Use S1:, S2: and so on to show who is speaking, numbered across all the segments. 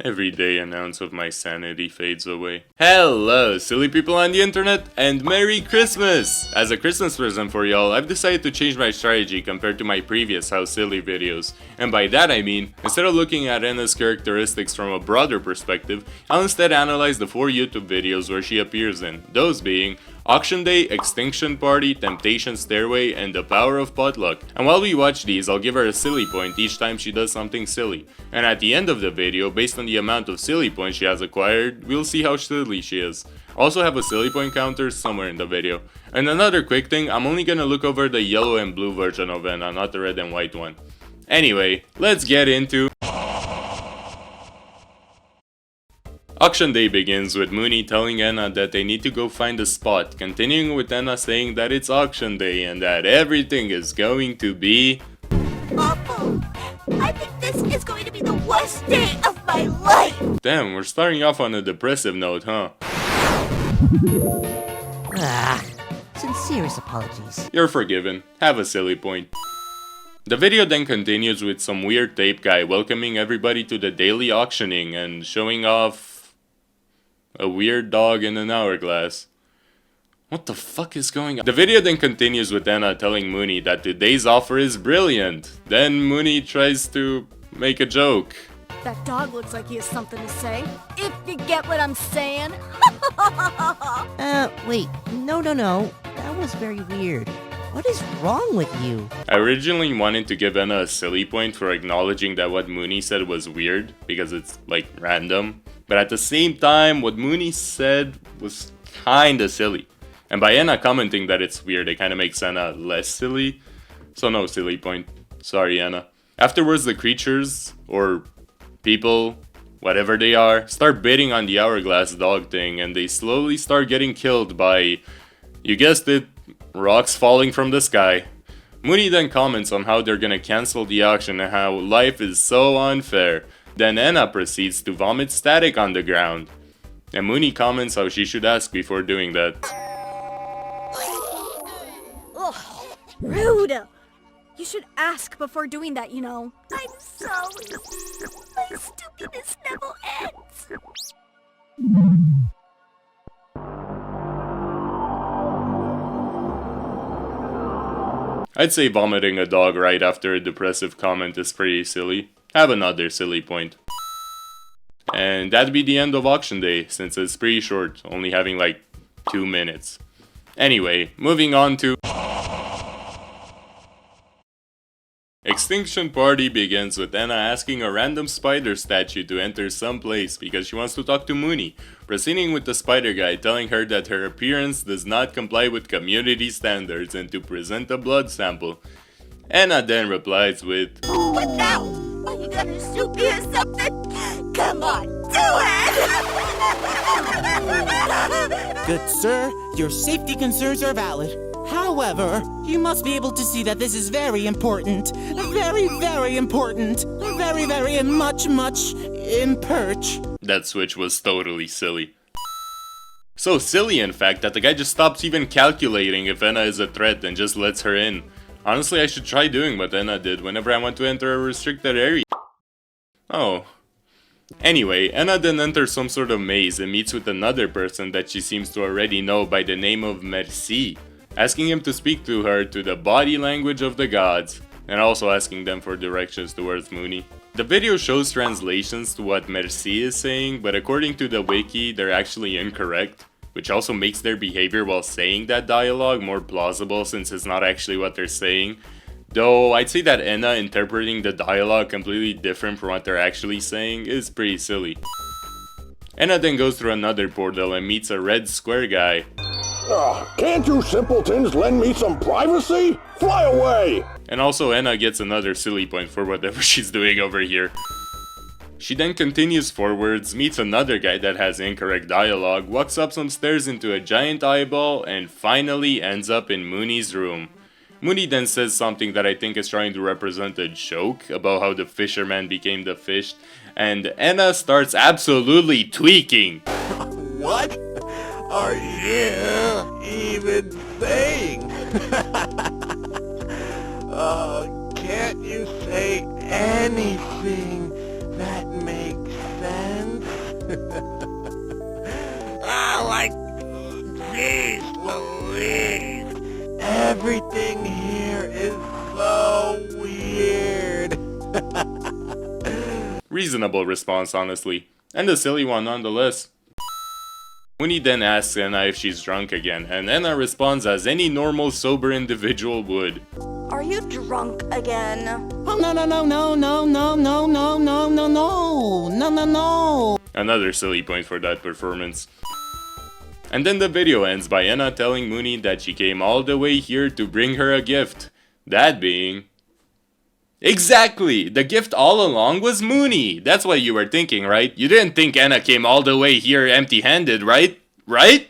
S1: Every day an ounce of my sanity fades away. Hello, silly people on the internet, and Merry Christmas! As a Christmas present for y'all, I've decided to change my strategy compared to my previous How Silly videos. And by that I mean, instead of looking at ENA's characteristics from a broader perspective, I'll instead analyze the 4 YouTube videos where she appears in, those being Auction Day, Extinction Party, Temptation Stairway, and The Power of Potluck. And while we watch these, I'll give her a silly point each time she does something silly. And at the end of the video, based on the amount of silly points she has acquired, we'll see how silly she is. I also have a silly point counter somewhere in the video. And another quick thing, I'm only gonna look over the yellow and blue version of ENA, not the red and white one. Anyway, let's get into... Auction Day begins with Mooney telling ENA that they need to go find a spot, continuing with ENA saying that it's Auction Day and that everything is going to be...
S2: awful! I think this is going to be the worst day of my life!
S1: Damn, we're starting off on a depressive note, huh?
S3: Sincerest apologies.
S1: You're forgiven. Have a silly point. The video then continues with some weird tape guy welcoming everybody to the daily auctioning and showing off a weird dog in an hourglass. What the fuck is going on? The video then continues with ENA telling Mooney that today's offer is brilliant. Then Mooney tries to make a joke.
S2: That dog looks like he has something to say. If you get what I'm saying.
S3: Wait. No. That was very weird. What is wrong with you?
S1: I originally wanted to give ENA a silly point for acknowledging that what Mooney said was weird, because it's, like, random. But at the same time, what Mooney said was kinda silly. And by ENA commenting that it's weird, it kinda makes ENA less silly. So no silly point. Sorry, ENA. Afterwards, the creatures, or people, whatever they are, start bidding on the hourglass dog thing, and they slowly start getting killed by, you guessed it, rocks falling from the sky. Mooney then comments on how they're gonna cancel the auction and how life is so unfair. Then ENA proceeds to vomit static on the ground. And Mooney comments how she should ask before doing that.
S2: Ugh, rude! You should ask before doing that, you know. I'm sorry. My stupidness never ends.
S1: I'd say vomiting a dog right after a depressive comment is pretty silly. Have another silly point. And that'd be the end of Auction Day, since it's pretty short, only having like 2 minutes. Anyway, moving on to... Extinction Party begins with ENA asking a random spider statue to enter some place because she wants to talk to Mooney, proceeding with the spider guy telling her that her appearance does not comply with community standards and to present a blood sample. ENA then replies with,
S2: What now? Are you gonna shoot me or something? Come on, do it!
S4: Good sir, your safety concerns are valid. However, you must be able to see that this is very important. Very important. Very much imperch.
S1: That switch was totally silly. So silly, in fact, that the guy just stops even calculating if ENA is a threat and just lets her in. Honestly, I should try doing what ENA did whenever I want to enter a restricted area. Oh. Anyway, ENA then enters some sort of maze and meets with another person that she seems to already know by the name of Merci, asking him to speak to her to the body language of the gods, and also asking them for directions towards Mooney. The video shows translations to what Merci is saying, but according to the wiki, they're actually incorrect, which also makes their behavior while saying that dialogue more plausible since it's not actually what they're saying. Though, I'd say that ENA interpreting the dialogue completely different from what they're actually saying is pretty silly. ENA then goes through another portal and meets a red square guy.
S5: Can't you simpletons lend me some privacy? Fly away!
S1: And also ENA gets another silly point for whatever she's doing over here. She then continues forwards, meets another guy that has incorrect dialogue, walks up some stairs into a giant eyeball, and finally ends up in Mooney's room. Mooney then says something that I think is trying to represent a joke about how the fisherman became the fish, and ENA starts absolutely tweaking.
S6: What are you even saying? Can't you say anything that makes sense? Oh, like, jeez Louise. Everything here is so weird.
S1: Reasonable response, honestly. And a silly one nonetheless. Mooney then asks Anna if she's drunk again, and Anna responds as any normal sober individual would.
S2: Are you drunk again?
S4: Oh, no, no, no, no, no, no, no, no, no, no, no, no, no, no.
S1: Another silly point for that performance. And then the video ends by Anna telling Mooney that she came all the way here to bring her a gift. That being... Exactly! The gift all along was Mooney! That's what you were thinking, right? You didn't think Anna came all the way here empty-handed, right? Right?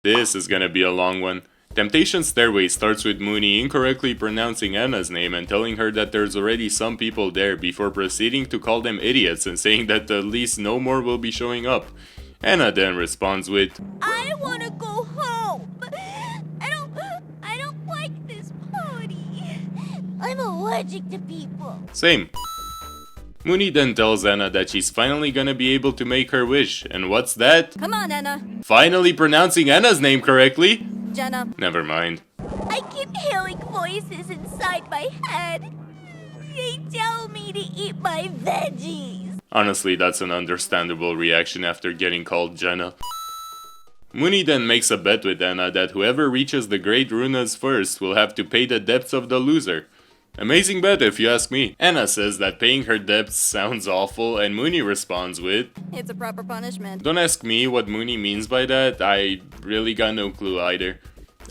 S1: This is gonna be a long one. Temptation Stairway starts with Mooney incorrectly pronouncing Anna's name and telling her that there's already some people there before proceeding to call them idiots and saying that at least no more will be showing up. Anna then responds with,
S2: I wanna go home. I don't like this party. I'm allergic to people.
S1: same. Mooney then tells Anna that she's finally gonna be able to make her wish, and what's that?
S2: Come on, Anna.
S1: Finally pronouncing Anna's name correctly?
S2: Jenna.
S1: Never mind.
S2: I keep hearing voices inside my head. They tell me to eat my veggies.
S1: Honestly, that's an understandable reaction after getting called Jenna. Mooney then makes a bet with Anna that whoever reaches the Great Runas first will have to pay the debts of the loser. Amazing bet if you ask me. Anna says that paying her debts sounds awful and Mooney responds with,
S2: It's a proper punishment.
S1: don't ask me what Mooney means by that, I really got no clue either.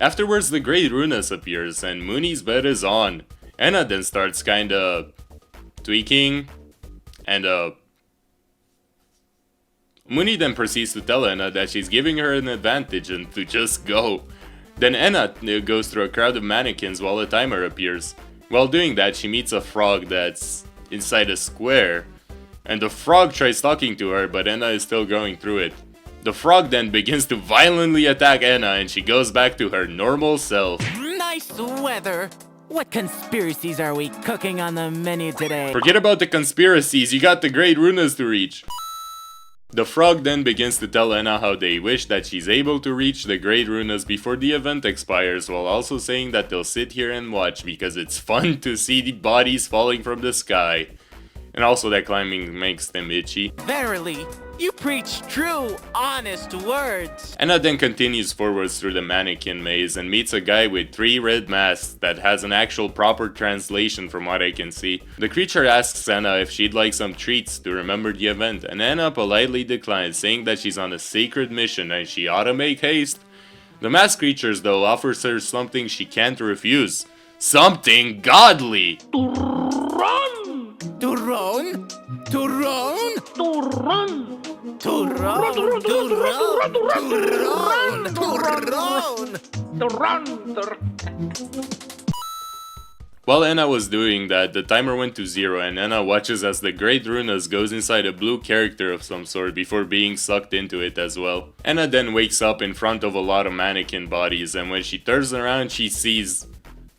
S1: Afterwards the Great Runas appears and Mooney's bet is on. Anna then starts kinda tweaking and Mooney then proceeds to tell Anna that she's giving her an advantage and to just go. Then Anna goes through a crowd of mannequins while a timer appears. While doing that, she meets a frog that's inside a square, and the frog tries talking to her, but Anna is still going through it. The frog then begins to violently attack Anna, and she goes back to her normal self.
S4: Nice weather. What conspiracies are we cooking on the menu today?
S1: Forget about the conspiracies, you got the Great Runas to reach. The frog then begins to tell Anna how they wish that she's able to reach the Great Runas before the event expires, while also saying that they'll sit here and watch because it's fun to see the bodies falling from the sky. And also that climbing makes them itchy.
S4: Verily, you preach true, honest words.
S1: Anna then continues forwards through the mannequin maze and meets a guy with 3 red masks that has an actual proper translation from what I can see. The creature asks Anna if she'd like some treats to remember the event, and Anna politely declines, saying that she's on a sacred mission and she ought to make haste. The masked creatures though offers her something she can't refuse. Something godly!
S4: To run? To run? To run? To run? To run?
S1: While Anna was doing that, the timer went to 0 and Anna watches as the Great Runas goes inside a blue character of some sort before being sucked into it as well. Anna then wakes up in front of a lot of mannequin bodies, and when she turns around she sees...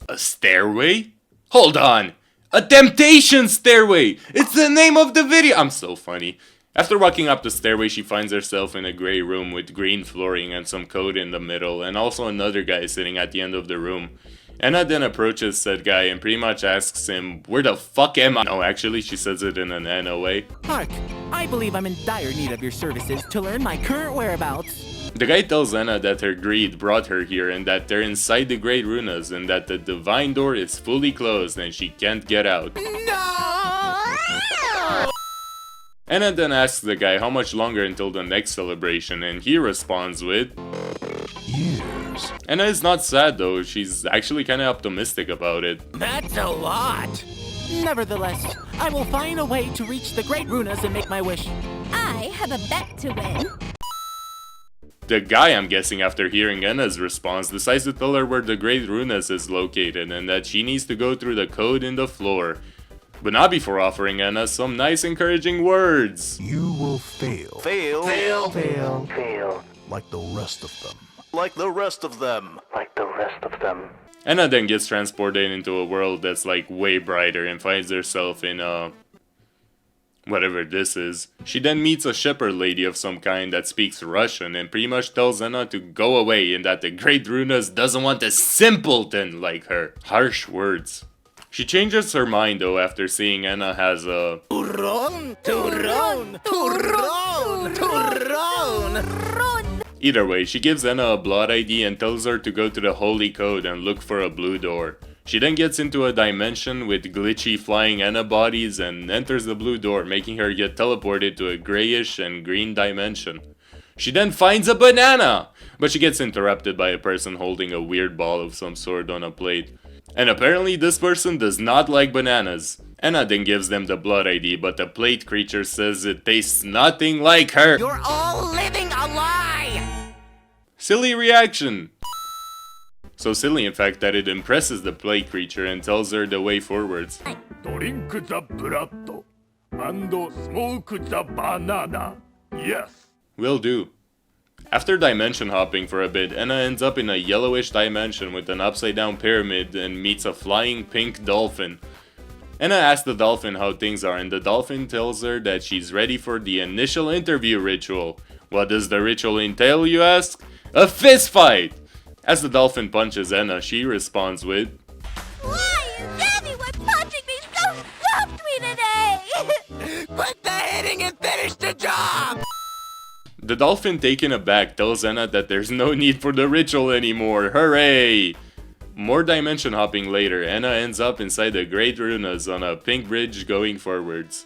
S1: a stairway? Hold on! A temptation stairway! It's the name of the video! I'm so funny. After walking up the stairway, she finds herself in a grey room with green flooring and some code in the middle, and also another guy sitting at the end of the room. Anna then approaches said guy and pretty much asks him, where the fuck am I? No, actually, she says it in an Anna way.
S4: Hark, I believe I'm in dire need of your services to learn my current whereabouts.
S1: The guy tells Anna that her greed brought her here and that they're inside the Great Runas and that the divine door is fully closed and she can't get out.
S4: No!
S1: Anna then asks the guy how much longer until the next celebration, and he responds with...
S5: Years.
S1: Anna is not sad though, she's actually kinda optimistic about it.
S4: That's a lot. Nevertheless, I will find a way to reach the Great Runas and make my wish.
S2: I have a bet to win.
S1: The guy, I'm guessing after hearing Anna's response, decides to tell her where the Great Runas is located and that she needs to go through the code in the floor. But not before offering Anna some nice encouraging words.
S5: You will fail.
S6: Fail. Fail. Fail.
S5: Fail. Like the rest of them.
S6: Like the rest of them.
S5: Like the rest of them.
S1: Anna then gets transported into a world that's like way brighter and finds herself in a whatever this is. She then meets a shepherd lady of some kind that speaks Russian and pretty much tells Anna to go away and that the Great Runas doesn't want a simpleton like her. Harsh words. She changes her mind though after seeing Anna has a
S6: Turron! Turron! Turron! Turron!
S1: Either way, she gives Anna a blood ID and tells her to go to the Holy Code and look for a blue door. She then gets into a dimension with glitchy flying Anna bodies and enters the blue door, making her get teleported to a grayish and green dimension. She then finds a banana! But she gets interrupted by a person holding a weird ball of some sort on a plate. And apparently this person does not like bananas. Anna then gives them the blood ID, but the plate creature says it tastes nothing like her.
S6: You're all living a lie!
S1: Silly reaction! So silly in fact that it impresses the plate creature and tells her the way forwards.
S7: Drink the blood and smoke the banana. Yes.
S1: Will do. After dimension hopping for a bit, Anna ends up in a yellowish dimension with an upside down pyramid and meets a flying pink dolphin. Anna asks the dolphin how things are and the dolphin tells her that she's ready for the initial interview ritual. What does the ritual entail, you ask? A fist fight! As the dolphin punches Anna, she responds with,
S2: Why is everyone punching me so softly today?
S6: Quit the hitting and finish the job!
S1: The dolphin, taken aback, tells Anna that there's no need for the ritual anymore. Hooray! More dimension hopping later, Anna ends up inside the Great Runas on a pink bridge going forwards.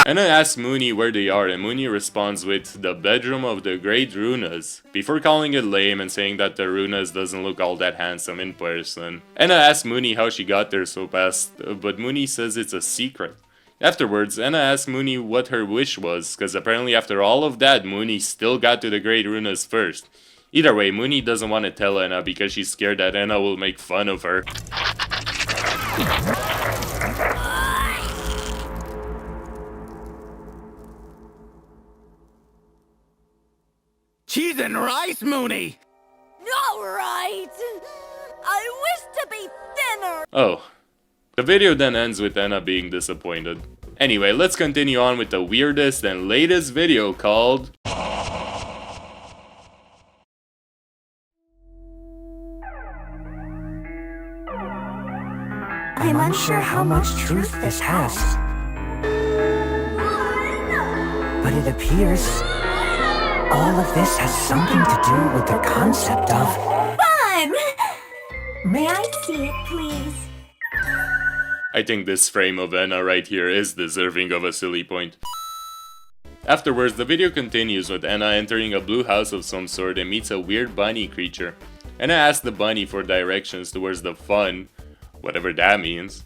S1: Anna asks Mooney where they are and Mooney responds with the bedroom of the Great Runas, before calling it lame and saying that the Runas doesn't look all that handsome in person. Anna asks Mooney how she got there so fast, but Mooney says it's a secret. Afterwards, Anna asks Mooney what her wish was, cause apparently after all of that, Mooney still got to the Great Runas first. Either way, Mooney doesn't want to tell Anna because she's scared that Anna will make fun of her.
S6: Cheese and rice, Mooney!
S2: Alright! I wish to be thinner!
S1: Oh. The video then ends with Anna being disappointed. Anyway, let's continue on with the weirdest and latest video called
S8: I'm unsure how much truth this has, but it appears all of this has something to do with the concept of
S2: Fun!
S8: May I see it, please?
S1: I think this frame of Anna right here is deserving of a silly point. Afterwards, the video continues with Anna entering a blue house of some sort and meets a weird bunny creature. Anna asks the bunny for directions towards the fun, whatever that means.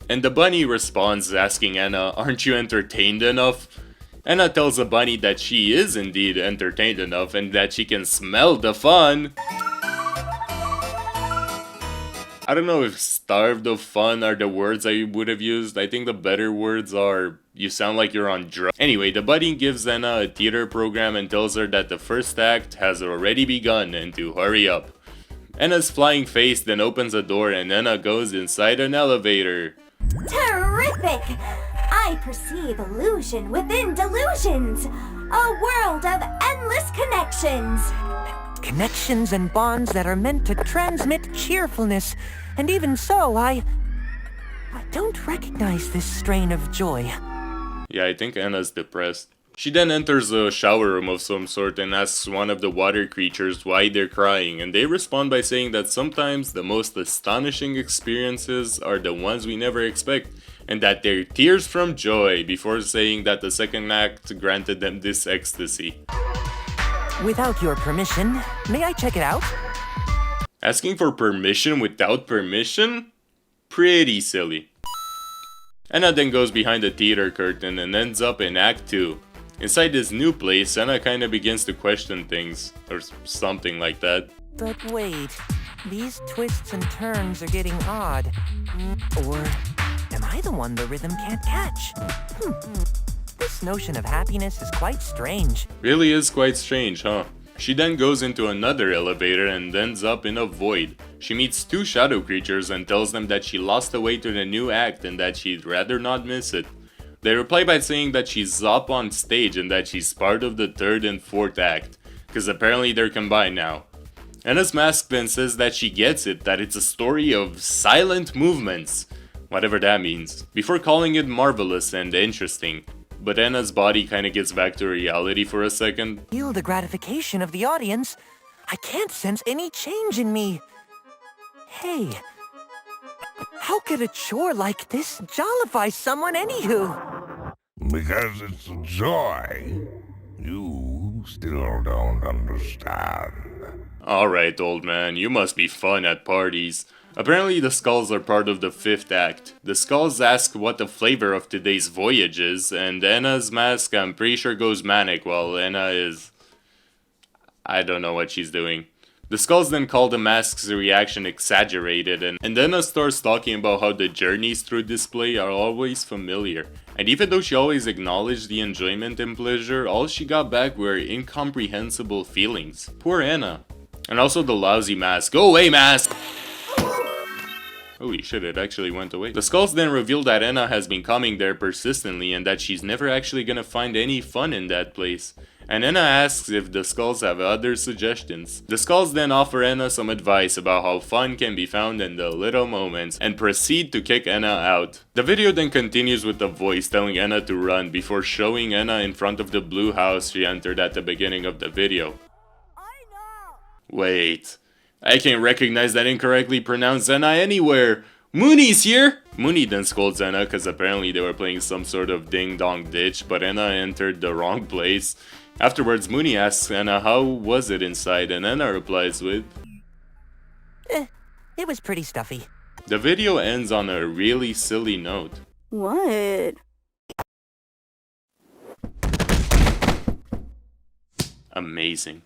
S1: And the bunny responds asking Anna, aren't you entertained enough? Anna tells the bunny that she is indeed entertained enough and that she can smell the fun. I don't know if starved of fun are the words I would have used. I think the better words are, you sound like you're on drugs. Anyway, the bunny gives Anna a theater program and tells her that the first act has already begun and to hurry up. Anna's flying face then opens a door and Anna goes inside an elevator.
S2: Terrific! I perceive illusion within delusions! A world of endless connections!
S8: Connections and bonds that are meant to transmit cheerfulness. And even so, I don't recognize this strain of joy.
S1: Yeah, I think Anna's depressed. She then enters a shower room of some sort and asks one of the water creatures why they're crying, and they respond by saying that sometimes the most astonishing experiences are the ones we never expect, and that they're tears from joy, before saying that the second act granted them this ecstasy.
S8: Without your permission, may I check it out?
S1: Asking for permission without permission? Pretty silly. Anna then goes behind the theater curtain and ends up in Act 2. Inside this new place, Anna kinda begins to question things, or something like that.
S8: But wait, these twists and turns are getting odd. Or am I the one the rhythm can't catch? This notion of happiness is quite strange.
S1: Really is quite strange, huh? She then goes into another elevator and ends up in a void. She meets two shadow creatures and tells them that she lost the way to the new act and that she'd rather not miss it. They reply by saying that she's up on stage and that she's part of the 3rd and 4th act, because apparently they're combined now. Ena's mask then says that she gets it, that it's a story of silent movements, whatever that means, before calling it marvelous and interesting. But Ena's body kinda gets back to reality for a second.
S8: Feel the gratification of the audience. I can't sense any change in me. Hey, how could a chore like this jollify someone anywho?
S7: Because it's a joy. You still don't understand.
S1: Alright, old man, you must be fun at parties. Apparently the skulls are part of the 5th act. The skulls ask what the flavor of today's voyage is, and Ena's mask I'm pretty sure goes manic while Ena is... I don't know what she's doing. The skulls then call the mask's reaction exaggerated, and Ena starts talking about how the journeys through display are always familiar. And even though she always acknowledged the enjoyment and pleasure, all she got back were incomprehensible feelings. Poor Ena. And also the lousy mask. Go away, mask! Holy shit, it actually went away. The skulls then reveal that Ena has been coming there persistently and that she's never actually gonna find any fun in that place. And Ena asks if the skulls have other suggestions. The skulls then offer Ena some advice about how fun can be found in the little moments and proceed to kick Ena out. The video then continues with the voice telling Ena to run before showing Ena in front of the blue house she entered at the beginning of the video. Wait, I can't recognize that incorrectly pronounced Ena anywhere. Mooney's here! Mooney then scolds Ena because apparently they were playing some sort of ding-dong ditch, but Ena entered the wrong place. Afterwards, Mooney asks Ena how was it inside, and Ena replies with,
S8: It was pretty stuffy.
S1: The video ends on a really silly note.
S2: What?
S1: Amazing.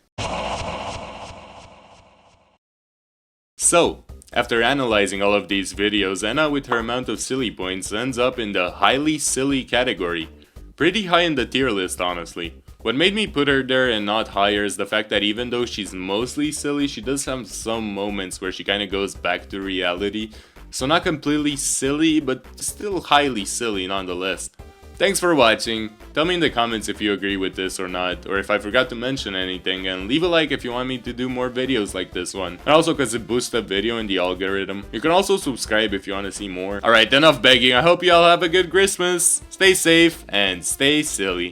S1: So, after analyzing all of these videos, Ena with her amount of silly points ends up in the highly silly category. Pretty high in the tier list, honestly. What made me put her there and not higher is the fact that even though she's mostly silly, she does have some moments where she kinda goes back to reality. So not completely silly, but still highly silly nonetheless. Thanks for watching. Tell me in the comments if you agree with this or not, or if I forgot to mention anything, and leave a like if you want me to do more videos like this one. And also because it boosts the video in the algorithm. You can also subscribe if you want to see more. Alright, enough begging. I hope you all have a good Christmas. Stay safe and stay silly.